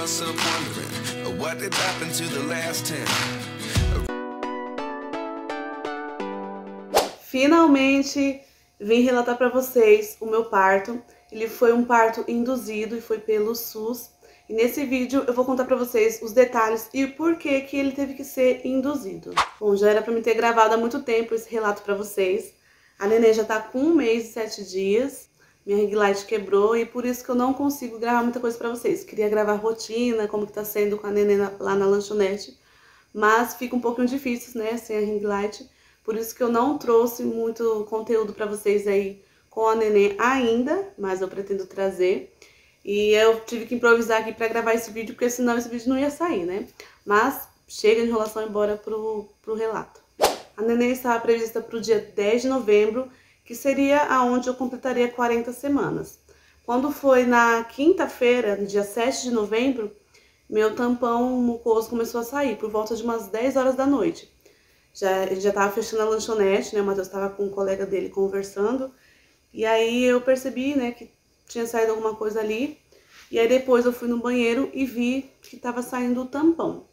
myself wondering what did happen to the last 10. Finalmente vim relatar para vocês o meu parto. Ele foi um parto induzido e foi pelo SUS. E nesse vídeo eu vou contar para vocês os detalhes e o porquê que ele teve que ser induzido. Bom, já era para me ter gravado há muito tempo esse relato para vocês. A neném já tá com 1 mês e 7 dias. Minha ring light quebrou e por isso que eu não consigo gravar muita coisa para vocês. Queria gravar rotina, como que tá sendo com a neném lá na lanchonete. Mas fica um pouquinho difícil, né, sem a ring light. Por isso que eu não trouxe muito conteúdo para vocês aí com a neném ainda, mas eu pretendo trazer. E eu tive que improvisar aqui para gravar esse vídeo, porque senão esse vídeo não ia sair, né? Mas chega de enrolação e bora pro relato. A neném estava prevista para o dia 10 de novembro, que seria aonde eu completaria 40 semanas. Quando foi na quinta-feira, no dia 7 de novembro, meu tampão mucoso começou a sair, por volta de umas 10 horas da noite. Ele já tava fechando a lanchonete, né? O Matheus tava com um colega dele conversando. E aí eu percebi, né, que tinha saído alguma coisa ali. E aí depois eu fui no banheiro e vi que tava saindo o tampão.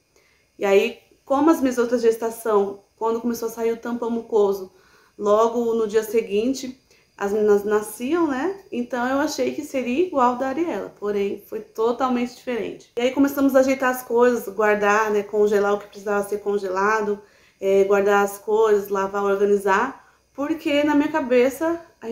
E aí, como as minhas outras gestação, quando começou a sair o tampão mucoso, logo no dia seguinte, as meninas nasciam, né? Então eu achei que seria igual da Ariela, porém foi totalmente diferente. E aí começamos a ajeitar as coisas, guardar, né, congelar o que precisava ser congelado, guardar as coisas, lavar, organizar, porque na minha cabeça a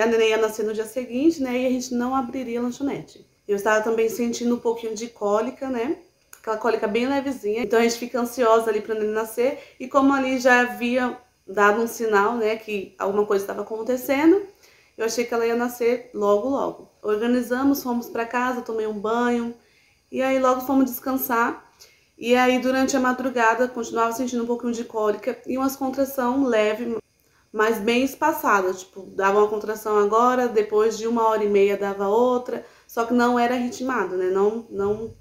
neném ia nascer no dia seguinte, né, e a gente não abriria a lanchonete. Eu estava também sentindo um pouquinho de cólica, né, aquela cólica bem levezinha, então a gente fica ansiosa ali para neném nascer, e como ali já havia dado um sinal, né, que alguma coisa estava acontecendo, eu achei que ela ia nascer logo, logo. Organizamos, fomos para casa, tomei um banho, e aí logo fomos descansar. E aí, durante a madrugada, continuava sentindo um pouquinho de cólica e umas contração leve, mas bem espaçada. Tipo, dava uma contração agora, depois de 1h30 dava outra, só que não era ritmado, né?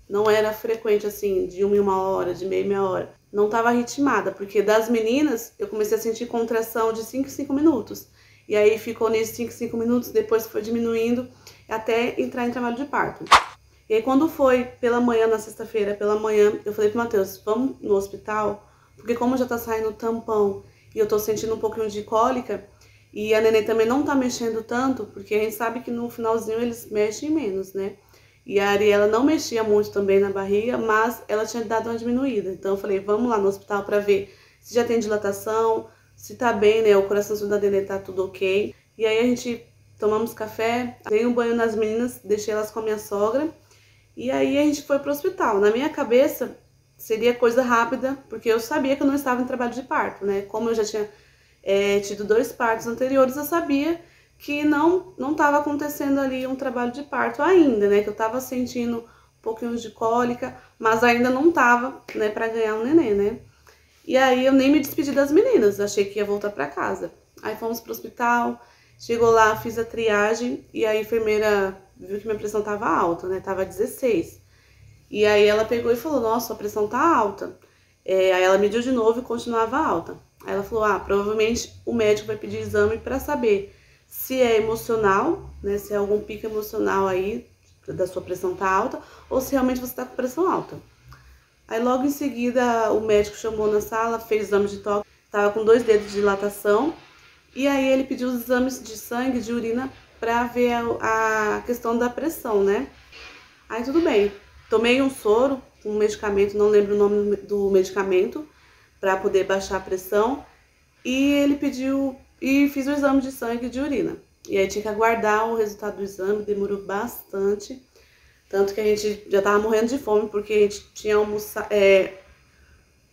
Não era frequente assim, de 1 em 1 hora, de meia em meia hora. Não tava ritmada, porque das meninas eu comecei a sentir contração de 5 em 5 minutos. E aí ficou nesses 5 em 5 minutos, depois foi diminuindo até entrar em trabalho de parto. E aí quando foi pela manhã, na sexta-feira, pela manhã, eu falei pro Matheus, vamos no hospital? Porque como já tá saindo tampão e eu tô sentindo um pouquinho de cólica, e a neném também não tá mexendo tanto, porque a gente sabe que no finalzinho eles mexem menos, né? E a Ariela não mexia muito também na barriga, mas ela tinha dado uma diminuída. Então eu falei, vamos lá no hospital pra ver se já tem dilatação, se tá bem, né? O coraçãozinho da neném tá tudo ok. E aí a gente tomamos café, dei um banho nas meninas, deixei elas com a minha sogra. E aí a gente foi pro hospital. Na minha cabeça seria coisa rápida, porque eu sabia que eu não estava em trabalho de parto, né? Como eu já tinha tido 2 partos anteriores, eu sabia que não estava acontecendo ali um trabalho de parto ainda, né? Que eu tava sentindo um pouquinho de cólica, mas ainda não tava, né, pra ganhar um neném, né? E aí eu nem me despedi das meninas, achei que ia voltar pra casa. Aí fomos pro hospital, chegou lá, fiz a triagem e a enfermeira viu que minha pressão tava alta, né? Tava 16. E aí ela pegou e falou, nossa, a pressão tá alta. Aí ela mediu de novo e continuava alta. Aí ela falou, provavelmente o médico vai pedir exame pra saber se é emocional, né? Se é algum pico emocional aí, da sua pressão tá alta, ou se realmente você tá com pressão alta. Aí logo em seguida o médico chamou na sala, fez exame de toque, tava com 2 dedos de dilatação. E aí ele pediu os exames de sangue, de urina, pra ver a questão da pressão, né? Aí tudo bem. Tomei um soro, um medicamento, não lembro o nome do medicamento, pra poder baixar a pressão. E ele pediu, e fiz o exame de sangue e de urina. E aí tinha que aguardar o resultado do exame, demorou bastante. Tanto que a gente já tava morrendo de fome, porque a gente tinha almoçado,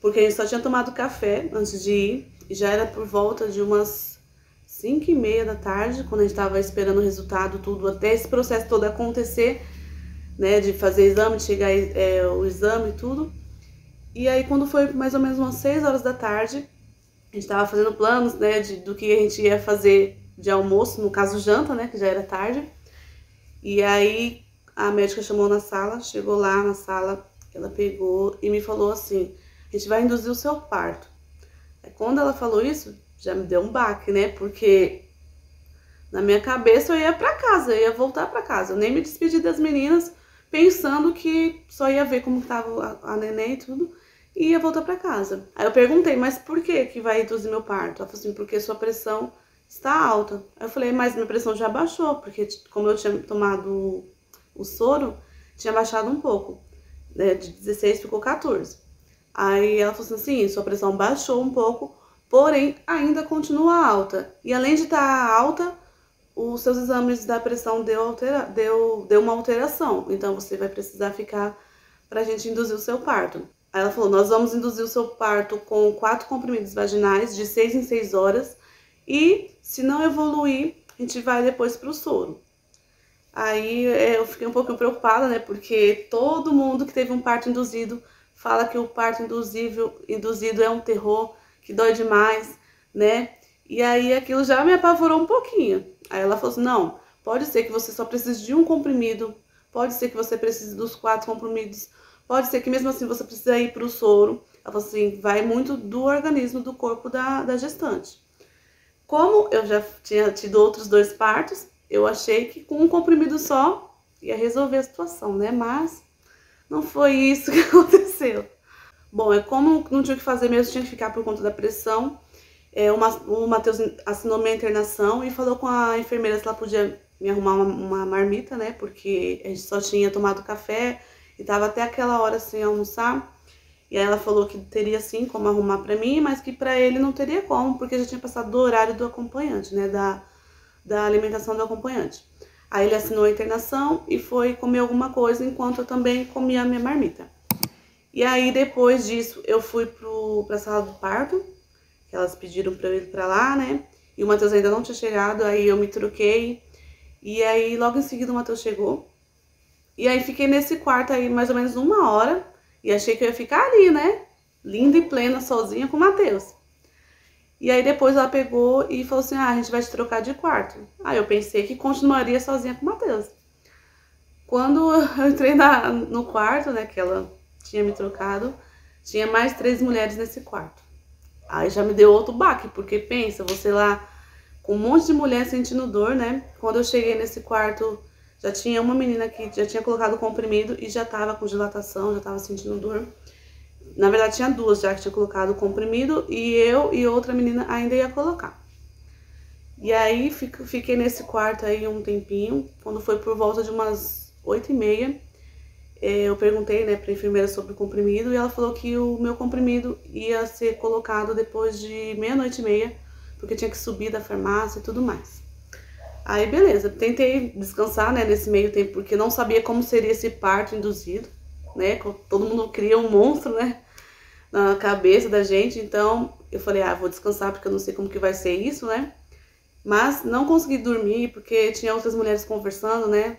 porque a gente só tinha tomado café antes de ir. E já era por volta de umas 5h30 da tarde, quando a gente tava esperando o resultado, tudo, até esse processo todo acontecer, né, de fazer exame, de chegar o exame e tudo. E aí quando foi mais ou menos umas 6 horas da tarde, a gente tava fazendo planos, né, do que a gente ia fazer de almoço, no caso janta, né, que já era tarde. E aí a médica chamou na sala, chegou lá na sala, ela pegou e me falou assim, a gente vai induzir o seu parto. Aí, quando ela falou isso, já me deu um baque, né? Porque na minha cabeça eu ia pra casa, eu ia voltar pra casa. Eu nem me despedi das meninas, pensando que só ia ver como tava a neném e tudo, e ia voltar pra casa. Aí eu perguntei, mas por que vai induzir meu parto? Ela falou assim, porque sua pressão está alta. Aí eu falei, mas minha pressão já baixou, porque como eu tinha tomado o soro, tinha baixado um pouco, né, de 16 ficou 14. Aí ela falou assim, sua pressão baixou um pouco, porém ainda continua alta. E além de estar alta, os seus exames da pressão deu uma alteração. Então você vai precisar ficar pra gente induzir o seu parto. Aí ela falou, nós vamos induzir o seu parto com 4 comprimidos vaginais de 6 em 6 horas. E se não evoluir, a gente vai depois pro soro. Aí eu fiquei um pouquinho preocupada, né? Porque todo mundo que teve um parto induzido fala que o parto induzido é um terror, que dói demais, né? E aí aquilo já me apavorou um pouquinho. Aí ela falou assim, não, pode ser que você só precise de um comprimido, pode ser que você precise dos 4 comprimidos, pode ser que mesmo assim você precisa ir pro soro. Ela falou assim, vai muito do organismo, do corpo da gestante. Como eu já tinha tido outros 2 partos, eu achei que com um comprimido só ia resolver a situação, né? Mas não foi isso que aconteceu. Bom, como não tinha o que fazer mesmo, tinha que ficar por conta da pressão. O Matheus assinou minha internação e falou com a enfermeira se ela podia me arrumar uma marmita, né? Porque a gente só tinha tomado café e tava até aquela hora sem almoçar. E aí ela falou que teria sim como arrumar pra mim, mas que pra ele não teria como, porque já tinha passado do horário do acompanhante, né? Da alimentação do acompanhante. Aí ele assinou a internação e foi comer alguma coisa enquanto eu também comia a minha marmita. E aí depois disso eu fui pra sala do parto, que elas pediram pra eu ir pra lá, né? E o Matheus ainda não tinha chegado, aí eu me troquei. E aí logo em seguida o Matheus chegou. E aí fiquei nesse quarto aí mais ou menos 1 hora. E achei que eu ia ficar ali, né? Linda e plena, sozinha com o Matheus. E aí depois ela pegou e falou assim, a gente vai te trocar de quarto. Aí eu pensei que continuaria sozinha com o Matheus. Quando eu entrei no quarto, né, que ela tinha me trocado, tinha mais 3 mulheres nesse quarto. Aí já me deu outro baque, porque pensa, você lá com um monte de mulher sentindo dor, né? Quando eu cheguei nesse quarto, já tinha uma menina que já tinha colocado comprimido e já tava com dilatação, já tava sentindo dor. Na verdade tinha 2 já que tinha colocado comprimido e eu e outra menina ainda ia colocar. E aí fiquei nesse quarto aí um tempinho, quando foi por volta de umas 8h30, eu perguntei, né, pra enfermeira sobre o comprimido e ela falou que o meu comprimido ia ser colocado depois de 00:30, porque tinha que subir da farmácia e tudo mais. Aí beleza, tentei descansar, né, nesse meio tempo, porque não sabia como seria esse parto induzido, né, todo mundo cria um monstro, né, na cabeça da gente, então eu falei, vou descansar porque eu não sei como que vai ser isso, né, mas não consegui dormir porque tinha outras mulheres conversando, né,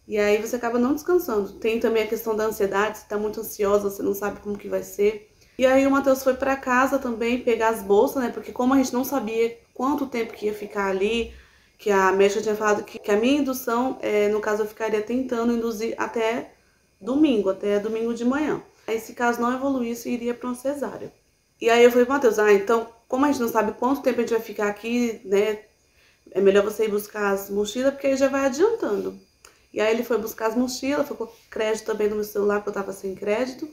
e aí você acaba não descansando. Tem também a questão da ansiedade, você tá muito ansiosa, você não sabe como que vai ser. E aí o Matheus foi pra casa também pegar as bolsas, né, porque como a gente não sabia quanto tempo que ia ficar ali, que a médica tinha falado que a minha indução, no caso eu ficaria tentando induzir até domingo de manhã. Aí se caso não evoluísse, iria para uma cesárea. E aí eu falei pro Matheus, então como a gente não sabe quanto tempo a gente vai ficar aqui, né, é melhor você ir buscar as mochilas, porque aí já vai adiantando. E aí ele foi buscar as mochilas, ficou crédito também no meu celular, porque eu tava sem crédito.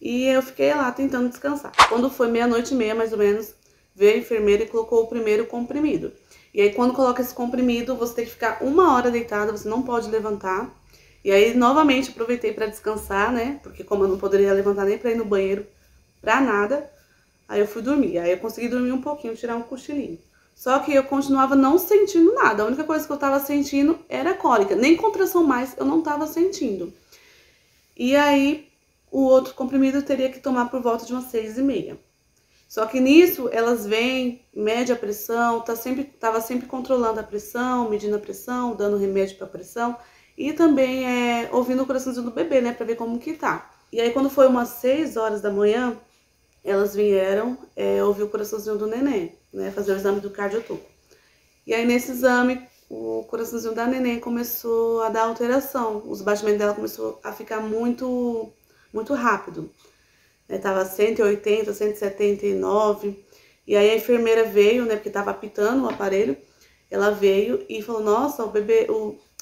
E eu fiquei lá tentando descansar. Quando foi 00:30, mais ou menos, veio a enfermeira e colocou o primeiro comprimido. E aí quando coloca esse comprimido, você tem que ficar 1 hora deitada, você não pode levantar. E aí novamente aproveitei para descansar, né? Porque como eu não poderia levantar nem para ir no banheiro, pra nada, aí eu fui dormir. Aí eu consegui dormir um pouquinho, tirar um cochilinho. Só que eu continuava não sentindo nada. A única coisa que eu tava sentindo era cólica. Nem contração mais eu não tava sentindo. E aí o outro comprimido eu teria que tomar por volta de umas 6h30. Só que nisso elas vêm, mede a pressão, tava sempre controlando a pressão, medindo a pressão, dando remédio para pressão e também ouvindo o coraçãozinho do bebê, né, para ver como que tá. E aí quando foi umas 6 horas da manhã, elas vieram ouvir o coraçãozinho do neném, né, fazer o exame do cardiotoco. E aí nesse exame o coraçãozinho da neném começou a dar alteração, os batimentos dela começou a ficar muito rápido. Tava 180, 179, e aí a enfermeira veio, né, porque tava apitando o aparelho, ela veio e falou, nossa,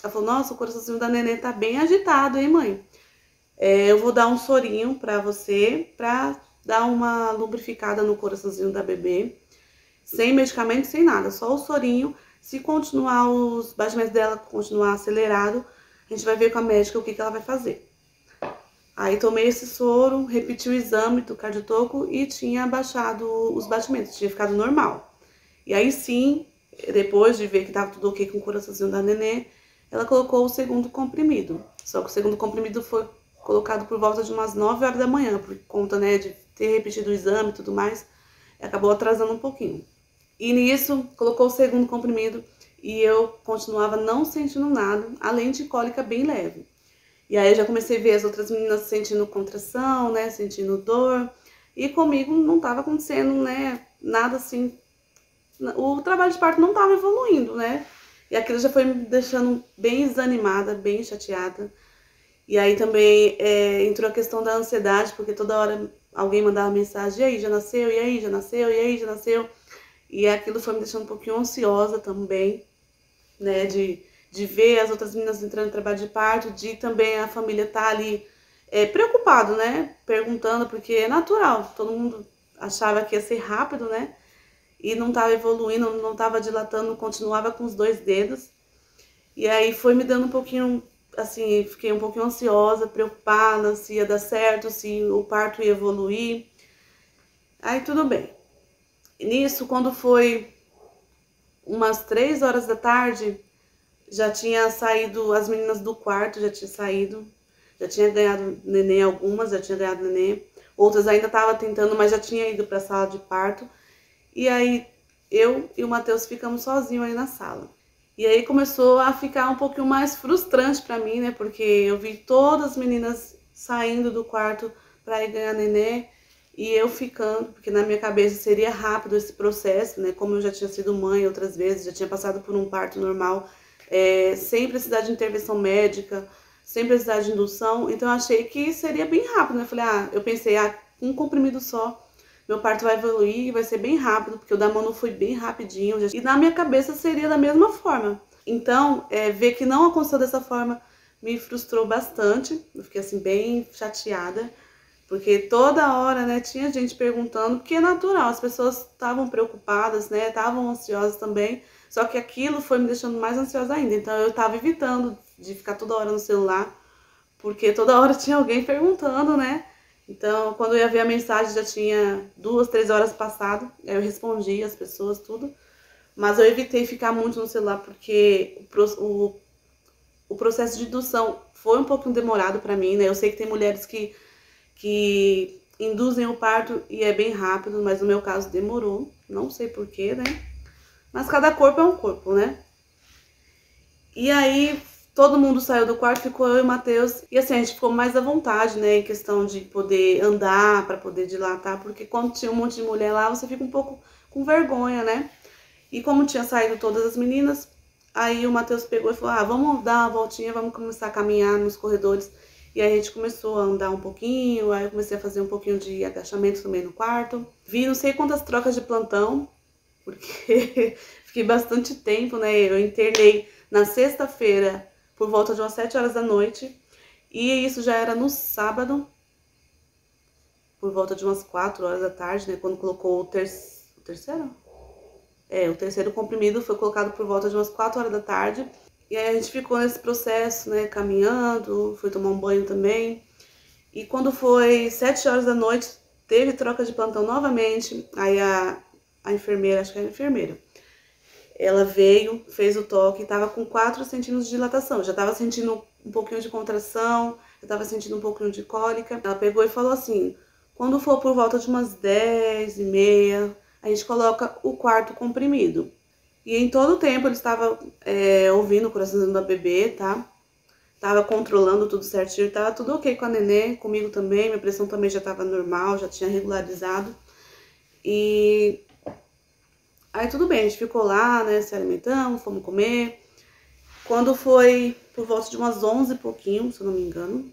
Ela falou, nossa, o coraçãozinho da nenê tá bem agitado, hein, mãe? Eu vou dar um sorinho pra você, pra dar uma lubrificada no coraçãozinho da bebê. Sem medicamento, sem nada, só o sorinho. Se continuar os batimentos dela continuar acelerado, a gente vai ver com a médica o que ela vai fazer. Aí tomei esse soro, repeti o exame do cardiotoco e tinha baixado os batimentos, tinha ficado normal. E aí sim, depois de ver que tava tudo ok com o coraçãozinho da nenê, ela colocou o segundo comprimido. Só que o segundo comprimido foi colocado por volta de umas 9 horas da manhã, por conta, né, de ter repetido o exame e tudo mais, acabou atrasando um pouquinho. E nisso, colocou o segundo comprimido e eu continuava não sentindo nada, além de cólica bem leve. E aí eu já comecei a ver as outras meninas sentindo contração, né, sentindo dor, e comigo não tava acontecendo, né, nada assim, o trabalho de parto não tava evoluindo, né, e aquilo já foi me deixando bem desanimada, bem chateada. E aí também entrou a questão da ansiedade, porque toda hora alguém mandava mensagem, e aí, já nasceu? E aí, já nasceu? E aí, já nasceu? E aquilo foi me deixando um pouquinho ansiosa também, né, de ver as outras meninas entrando em trabalho de parto, de também a família tá ali preocupado, né, perguntando, porque é natural, todo mundo achava que ia ser rápido, né, e não tava evoluindo, não tava dilatando, continuava com os 2 dedos. E aí foi me dando um pouquinho, assim, fiquei um pouquinho ansiosa, preocupada se ia dar certo, se o parto ia evoluir. Aí tudo bem. Nisso, quando foi umas 3 horas da tarde, já tinha saído, as meninas do quarto já tinham saído, já tinha ganhado neném algumas, já tinha ganhado neném, outras ainda estavam tentando, mas já tinha ido para a sala de parto. E aí eu e o Matheus ficamos sozinhos aí na sala. E aí começou a ficar um pouquinho mais frustrante para mim, né? Porque eu vi todas as meninas saindo do quarto para ir ganhar neném e eu ficando, porque na minha cabeça seria rápido esse processo, né? Como eu já tinha sido mãe outras vezes, já tinha passado por um parto normal, sem precisar de intervenção médica, sem precisar de indução, então eu achei que seria bem rápido, né? Eu pensei, um comprimido só, meu parto vai evoluir, vai ser bem rápido, porque o da Manu foi bem rapidinho, e na minha cabeça seria da mesma forma. Então, ver que não aconteceu dessa forma me frustrou bastante, eu fiquei assim bem chateada, porque toda hora, né, tinha gente perguntando, porque é natural, as pessoas estavam preocupadas, né, estavam ansiosas também, só que aquilo foi me deixando mais ansiosa ainda, então eu tava evitando de ficar toda hora no celular, porque toda hora tinha alguém perguntando, né, então quando eu ia ver a mensagem já tinha 2, 3 horas passado, aí eu respondia as pessoas, tudo, mas eu evitei ficar muito no celular, porque o processo de indução foi um pouquinho demorado pra mim, né, eu sei que tem mulheres que induzem o parto e é bem rápido, mas no meu caso demorou, não sei porquê, né? Mas cada corpo é um corpo, né? E aí todo mundo saiu do quarto, ficou eu e o Matheus, e assim, a gente ficou mais à vontade, né, em questão de poder andar, para poder dilatar, porque quando tinha um monte de mulher lá, você fica um pouco com vergonha, né? E como tinha saído todas as meninas, aí o Matheus pegou e falou, vamos dar uma voltinha, vamos começar a caminhar nos corredores. E aí a gente começou a andar um pouquinho, aí eu comecei a fazer um pouquinho de agachamento também no quarto. Vi não sei quantas trocas de plantão, porque fiquei bastante tempo, né? Eu internei na sexta-feira por volta de umas 7 horas da noite. E isso já era no sábado, por volta de umas 4 horas da tarde, né? Quando colocou o terceiro? O terceiro comprimido foi colocado por volta de umas 4 horas da tarde. E aí a gente ficou nesse processo, né, caminhando, foi tomar um banho também. E quando foi 7 horas da noite, teve troca de plantão novamente. Aí a enfermeira, acho que era a enfermeira, ela veio, fez o toque, tava com 4 centímetros de dilatação. Já tava sentindo um pouquinho de contração, já tava sentindo um pouquinho de cólica. Ela pegou e falou assim, quando for por volta de umas 10h30, a gente coloca o quarto comprimido. E em todo o tempo ele estava ouvindo o coraçãozinho da bebê, tá? Tava controlando tudo certinho, tava tudo ok com a nenê, comigo também, minha pressão também já tava normal, já tinha regularizado. E aí tudo bem, a gente ficou lá, né, se alimentamos, fomos comer. Quando foi por volta de umas 11 e pouquinho, se eu não me engano.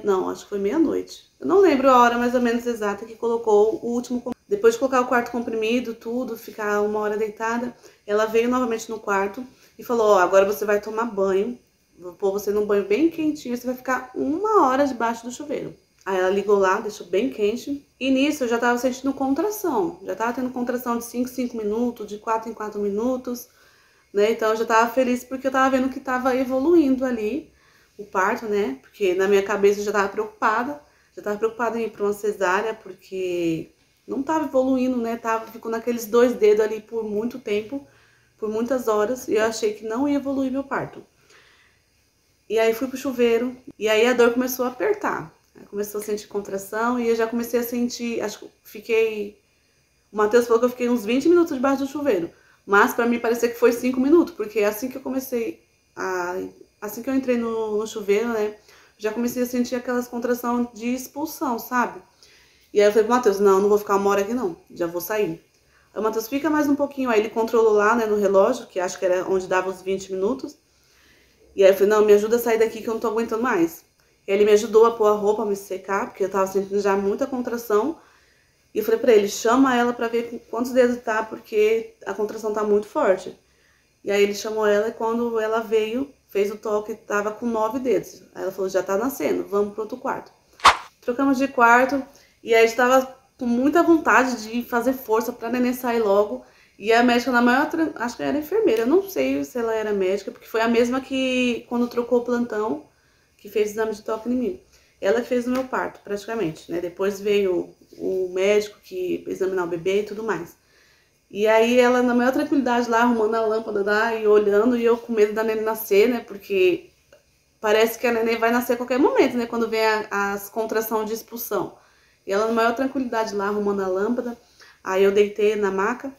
Não, acho que foi meia-noite. Eu não lembro a hora mais ou menos exata que colocou o último. Depois de colocar o quarto comprimido, tudo, ficar 1 hora deitada, ela veio novamente no quarto e falou, ó, agora você vai tomar banho, vou pôr você num banho bem quentinho, você vai ficar 1 hora debaixo do chuveiro. Aí ela ligou lá, deixou bem quente, e nisso eu já tava sentindo contração, já tava tendo contração de 5 em 5 minutos, de 4 em 4 minutos, né, então eu já tava feliz porque eu tava vendo que tava evoluindo ali o parto, né, porque na minha cabeça eu já tava preocupada em ir pra uma cesárea, porque não tava evoluindo, né, ficou naqueles 2 dedos ali por muito tempo, por muitas horas, e eu achei que não ia evoluir meu parto. E aí fui pro chuveiro, e aí a dor começou a apertar. Começou a sentir contração e eu já comecei a sentir, acho que o Matheus falou que eu fiquei uns 20 minutos debaixo do chuveiro, mas pra mim parecia que foi 5 minutos, porque assim que eu entrei no chuveiro, né, já comecei a sentir aquelas contrações de expulsão, sabe? E aí eu falei pro Matheus, não vou ficar 1 hora aqui não, já vou sair. Aí o Matheus, fica mais um pouquinho, aí ele controlou lá, né, no relógio, que acho que era onde dava os 20 minutos, e aí eu falei, não, me ajuda a sair daqui que eu não tô aguentando mais. Ele me ajudou a pôr a roupa, a me secar, porque eu tava sentindo já muita contração. E eu falei pra ele, chama ela pra ver com quantos dedos tá, porque a contração tá muito forte. E aí ele chamou ela e quando ela veio, fez o toque, tava com 9 dedos. Aí ela falou, já tá nascendo, vamos pro outro quarto. Trocamos de quarto e aí a gente tava com muita vontade de fazer força pra neném sair logo. E a médica, acho que era enfermeira, eu não sei se ela era médica, porque foi a mesma que quando trocou o plantão, que fez exame de toque em mim. Ela que fez o meu parto, praticamente, né? Depois veio o médico que examinar o bebê e tudo mais. E aí ela, na maior tranquilidade lá, arrumando a lâmpada lá e olhando, e eu com medo da neném nascer, né? Porque parece que a neném vai nascer a qualquer momento, né? Quando vem as contrações de expulsão. E ela, na maior tranquilidade lá, arrumando a lâmpada. Aí eu deitei na maca.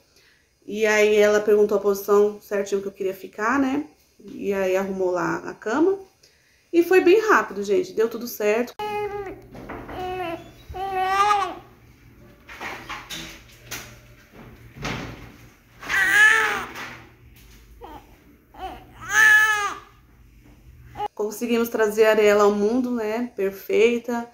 E aí ela perguntou a posição certinho que eu queria ficar, né? E aí arrumou lá a cama. E foi bem rápido, gente. Deu tudo certo. Conseguimos trazer a Ariela ao mundo, né? Perfeita.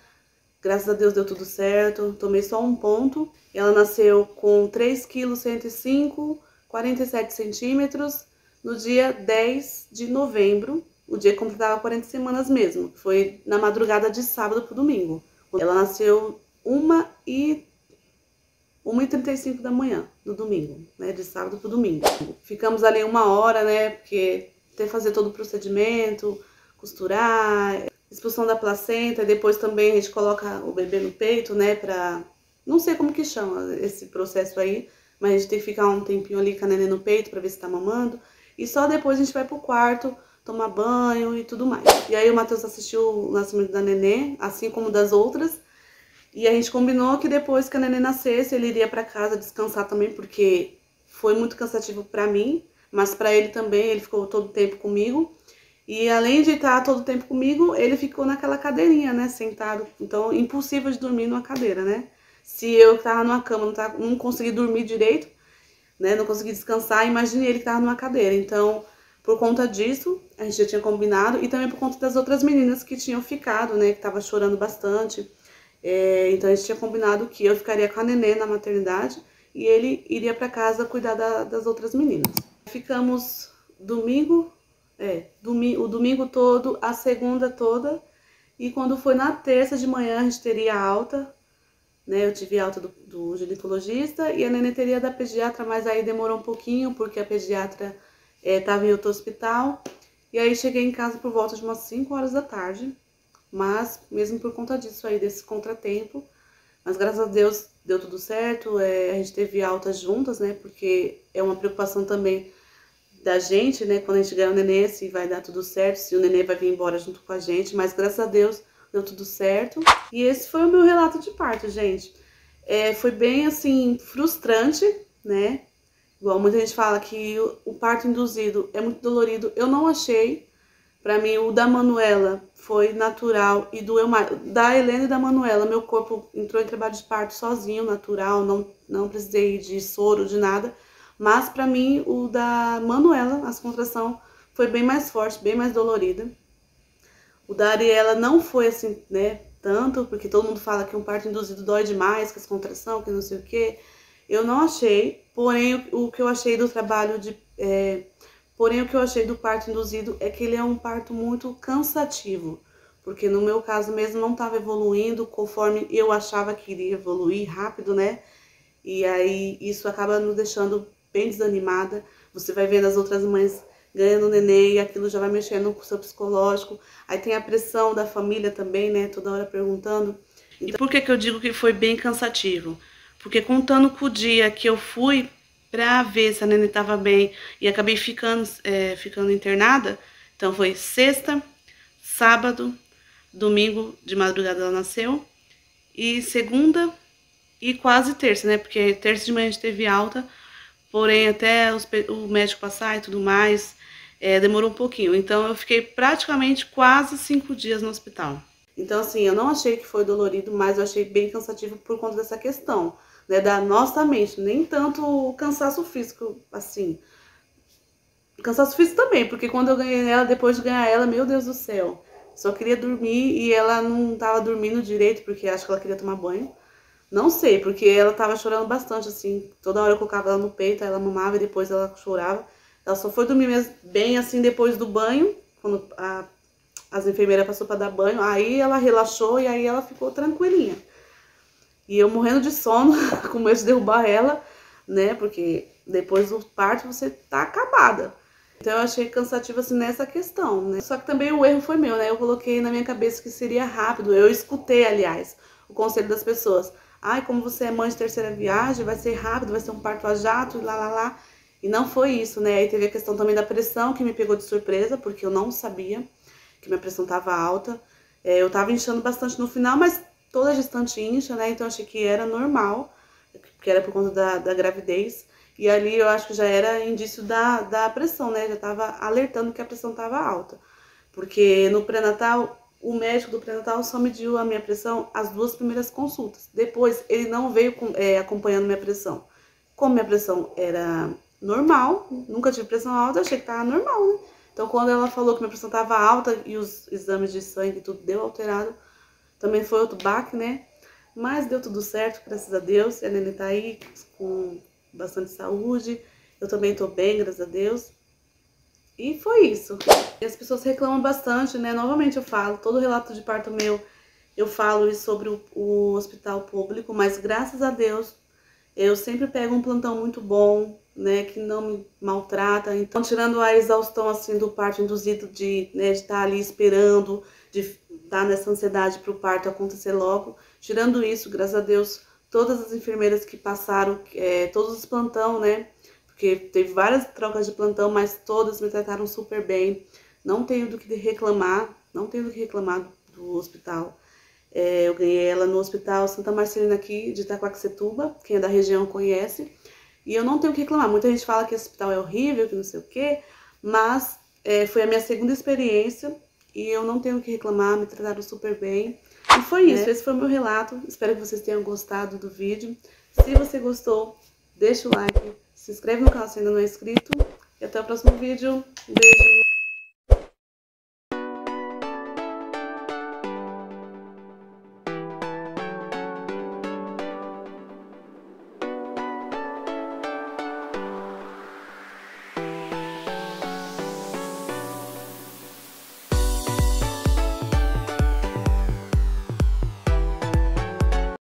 Graças a Deus deu tudo certo. Tomei só um ponto. Ela nasceu com 3 kg 105, 47 centímetros, no dia 10 de novembro. O dia que completava 40 semanas mesmo. Foi na madrugada de sábado pro domingo. Ela nasceu 1h35 da manhã, do domingo, né? De sábado pro domingo. Ficamos ali 1 hora, né? Porque até fazer todo o procedimento, costurar, expulsão da placenta. Depois também a gente coloca o bebê no peito, né? Não sei como que chama esse processo aí, mas a gente tem que ficar um tempinho ali com a neném no peito pra ver se tá mamando. E só depois a gente vai pro quarto, tomar banho e tudo mais. E aí o Matheus assistiu o nascimento da neném, assim como das outras. E a gente combinou que depois que a neném nascesse, ele iria pra casa descansar também, porque foi muito cansativo pra mim, mas pra ele também, ele ficou todo o tempo comigo. E além de estar todo o tempo comigo, ele ficou naquela cadeirinha, né, sentado. Então, impossível de dormir numa cadeira, né? Se eu que tava numa cama não consegui dormir direito, né, não consegui descansar, imagine ele que tava numa cadeira. Então, por conta disso, a gente já tinha combinado, e também por conta das outras meninas que tinham ficado, né, que tava chorando bastante. Então a gente tinha combinado que eu ficaria com a neném na maternidade e ele iria pra casa cuidar das outras meninas. Ficamos o domingo todo, a segunda toda, e quando foi na terça de manhã a gente teria alta, né? Eu tive alta do ginecologista e a neném teria da pediatra, mas aí demorou um pouquinho porque a pediatra tava em outro hospital. E aí cheguei em casa por volta de umas 5 horas da tarde. Mas, mesmo por conta disso aí, desse contratempo, mas graças a Deus deu tudo certo, a gente teve altas juntas, né, porque é uma preocupação também da gente, né, quando a gente ganha o nenê, se vai dar tudo certo, se o nenê vai vir embora junto com a gente, mas graças a Deus deu tudo certo. E esse foi o meu relato de parto, gente. Foi bem, assim, frustrante, né, igual muita gente fala que o parto induzido é muito dolorido, eu não achei. Pra mim, o da Manuela foi natural e doeu mais. Da Helena e da Manuela, meu corpo entrou em trabalho de parto sozinho, natural, não precisei de soro, de nada. Mas pra mim, o da Manuela, as contrações, foi bem mais forte, bem mais dolorida. O da Ariela não foi assim, né, tanto, porque todo mundo fala que um parto induzido dói demais, que as contrações, que não sei o quê. Eu não achei, porém, o que eu achei do trabalho Porém, o que eu achei do parto induzido é que ele é um parto muito cansativo. Porque no meu caso mesmo não estava evoluindo conforme eu achava que iria evoluir rápido, né? E aí isso acaba nos deixando bem desanimada. Você vai vendo as outras mães ganhando neném e aquilo já vai mexendo com o seu psicológico. Aí tem a pressão da família também, né? Toda hora perguntando. Então... E por que eu digo que foi bem cansativo? Porque contando com o dia que eu fui pra ver se a neném estava bem e acabei ficando internada, então foi sexta, sábado, domingo de madrugada ela nasceu, e segunda e quase terça, né? Porque terça de manhã a gente teve alta, porém até o médico passar e tudo mais, demorou um pouquinho. Então eu fiquei praticamente quase 5 dias no hospital. Então assim, eu não achei que foi dolorido, mas eu achei bem cansativo por conta dessa questão, né, da nossa mente, nem tanto o cansaço físico, assim. Cansaço físico também, porque quando eu ganhei ela, depois de ganhar ela, meu Deus do céu, só queria dormir e ela não tava dormindo direito, porque acho que ela queria tomar banho. Não sei, porque ela tava chorando bastante, assim, toda hora eu colocava ela no peito, aí ela mamava e depois ela chorava. Ela só foi dormir mesmo bem assim depois do banho, quando as enfermeiras passou pra dar banho, aí ela relaxou e aí ela ficou tranquilinha. E eu morrendo de sono, com medo de derrubar ela, né? Porque depois do parto você tá acabada. Então eu achei cansativo assim nessa questão, né? Só que também o erro foi meu, né? Eu coloquei na minha cabeça que seria rápido. Eu escutei, aliás, o conselho das pessoas. Ai, como você é mãe de terceira viagem, vai ser rápido, vai ser um parto a jato, e lá. E não foi isso, né? Aí teve a questão também da pressão, que me pegou de surpresa, porque eu não sabia que minha pressão tava alta. Eu tava inchando bastante no final, mas toda gestante incha, né? Então eu achei que era normal, que era por conta da gravidez. E ali eu acho que já era indício da pressão, né? Já tava alertando que a pressão tava alta. Porque no pré-natal, o médico do pré-natal só mediu a minha pressão as 2 primeiras consultas. Depois, ele não veio acompanhando minha pressão. Como minha pressão era normal, nunca tive pressão alta, eu achei que tava normal, né? Então, quando ela falou que minha pressão tava alta e os exames de sangue e tudo deu alterado, também foi outro baque, né? Mas deu tudo certo, graças a Deus. A neném tá aí com bastante saúde. Eu também tô bem, graças a Deus. E foi isso. E as pessoas reclamam bastante, né? Novamente eu falo, todo relato de parto meu, eu falo sobre o hospital público, mas graças a Deus, eu sempre pego um plantão muito bom, né? Que não me maltrata. Então, tirando a exaustão, assim, do parto induzido, de estar ali esperando, de estar nessa ansiedade para o parto acontecer logo. Tirando isso, graças a Deus, todas as enfermeiras que passaram, todos os plantão, né? Porque teve várias trocas de plantão, mas todas me trataram super bem. Não tenho do que reclamar, do hospital. Eu ganhei ela no Hospital Santa Marcelina aqui de Itaquaquecetuba, quem é da região conhece. E eu não tenho o que reclamar. Muita gente fala que esse hospital é horrível, que não sei o quê, mas foi a minha segunda experiência e eu não tenho o que reclamar, me trataram super bem. E foi isso, esse foi o meu relato. Espero que vocês tenham gostado do vídeo. Se você gostou, deixa o like, se inscreve no canal se ainda não é inscrito. E até o próximo vídeo. Um beijo.